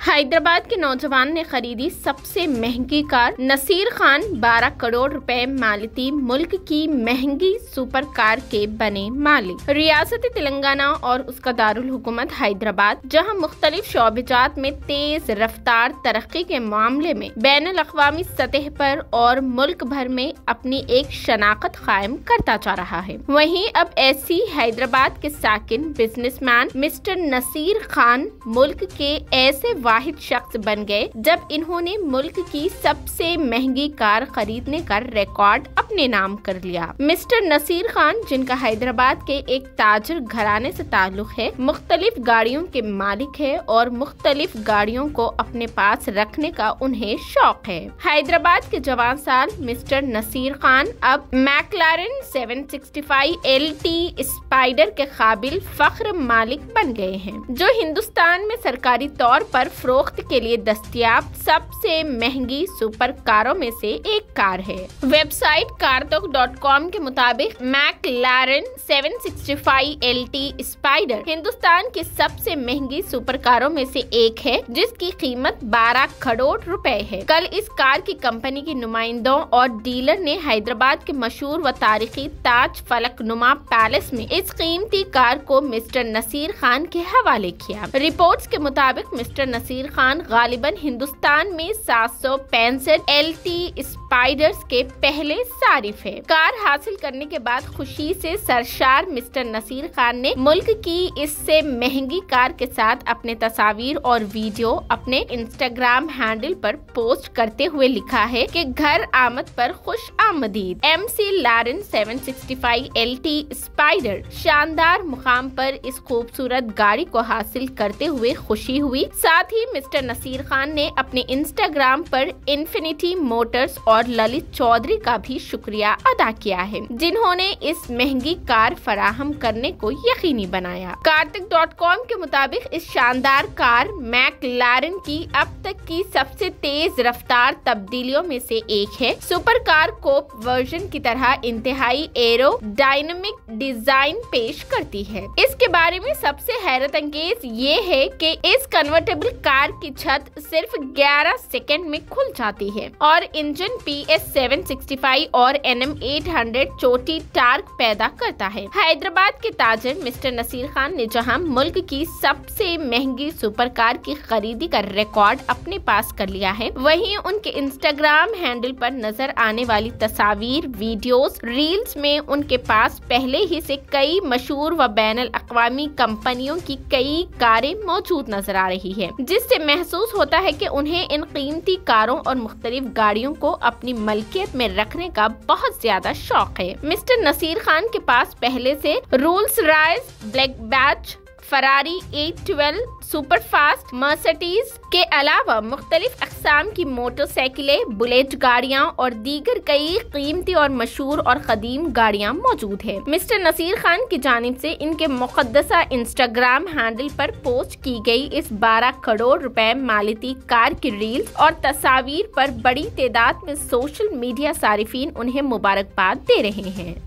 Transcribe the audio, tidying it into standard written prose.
हैदराबाद के नौजवान ने खरीदी सबसे महंगी कार। नसीर खान 12 करोड़ रुपए मालिती मुल्क की महंगी सुपर कार के बने मालिक। रियासत तेलंगाना और उसका दारुल हुकूमत हैदराबाद, जहां मुख्तलिफ शोबेजात में तेज रफ्तार तरक्की के मामले में बैनुल अक़वामी सतह पर और मुल्क भर में अपनी एक शनाख्त कायम करता जा रहा है, वहीं अब ऐसी हैदराबाद के साकिन बिजनेसमैन मिस्टर नसीर खान मुल्क के ऐसे वाहिद शख्स बन गए जब इन्होंने मुल्क की सबसे महंगी कार खरीदने का रिकॉर्ड अपने नाम कर लिया। मिस्टर नसीर खान, जिनका हैदराबाद के एक ताजर घराने से ताल्लुक है, मुख्तलिफ गाड़ियों के मालिक है और मुख्तलिफ गाड़ियों को अपने पास रखने का उन्हें शौक है। हैदराबाद के जवान साल मिस्टर नसीर खान अब मैक्लारेन 765 LT स्पाइडर के काबिल फख्र मालिक बन गए हैं, जो हिंदुस्तान में सरकारी तौर पर फरोख्त के लिए दस्तयाब सबसे महंगी सुपर कारों में से एक कार है। वेबसाइट कारतक.com के मुताबिक मैक्लारेन 765 LT स्पाइडर हिंदुस्तान की सबसे महंगी सुपर कारों में से एक है, जिसकी कीमत 12 करोड़ रुपए है। कल इस कार की कंपनी के नुमाइंदों और डीलर ने हैदराबाद के मशहूर व तारीखी ताज फलकनुमा पैलेस में इस कीमती कार को मिस्टर नसीर खान के हवाले किया। रिपोर्ट्स के मुताबिक मिस्टर नसीर खान गालिबन हिंदुस्तान में 765 LT स्पाइडर्स के पहले सारिफ है। कार हासिल करने के बाद खुशी से सरशार मिस्टर नसीर खान ने मुल्क की इससे महंगी कार के साथ अपने तस्वीर और वीडियो अपने इंस्टाग्राम हैंडल पर पोस्ट करते हुए लिखा है कि घर आमद पर खुश आमदीद। MC लारेन 765 LT स्पाइडर शानदार मुकाम पर इस खूबसूरत गाड़ी को हासिल करते हुए खुशी हुई। साथ ही मिस्टर नसीर खान ने अपने इंस्टाग्राम पर इन्फिनिटी मोटर्स और ललित चौधरी का भी शुक्रिया अदा किया है, जिन्होंने इस महंगी कार फराहम करने को यकीनी बनाया। कारतक.com के मुताबिक इस शानदार कार मैक्लारेन की अब तक की सबसे तेज रफ्तार तब्दीलियों में से एक है। सुपर कार कोप वर्जन की तरह इंतहाई एरो डायनामिक डिजाइन पेश करती है। इसके बारे में सबसे हैरत अंगेज ये है कि इस कन्वर्टेबल कार की छत सिर्फ 11 सेकंड में खुल जाती है और इंजन PS 765 और NM 800 चोटी टार्क पैदा करता है। हैदराबाद के ताजर मिस्टर नसीर खान ने जहां मुल्क की सबसे महंगी सुपर कार की खरीदी का रिकॉर्ड अपने पास कर लिया है, वहीं उनके इंस्टाग्राम हैंडल पर नजर आने वाली तस्वीर, वीडियोस, रील्स में उनके पास पहले ही से कई मशहूर व बैनुल अक़वामी कंपनियों की कई कारें मौजूद नजर आ रही है, जिससे महसूस होता है कि उन्हें इन कीमती कारों और मुख्तलिफ गाड़ियों को अपनी मलकियत में रखने का बहुत ज्यादा शौक है। मिस्टर नसीर खान के पास पहले से Rolls Royce, black batch, Ferrari 812 super fast, Mercedes के अलावा मुख्तलिफ अक़साम की मोटरसाइकिलें, बुलेट गाड़ियां और दीगर कई कीमती और मशहूर और कदीम गाड़ियां मौजूद है। मिस्टर नसीर खान की जानिब से इनके मुक़द्दसा इंस्टाग्राम हैंडल पर पोस्ट की गई इस 12 करोड़ रुपए मालिती कार की रील्स और तस्वीर पर बड़ी तादाद में सोशल मीडिया सारिफीन उन्हें मुबारकबाद दे रहे हैं।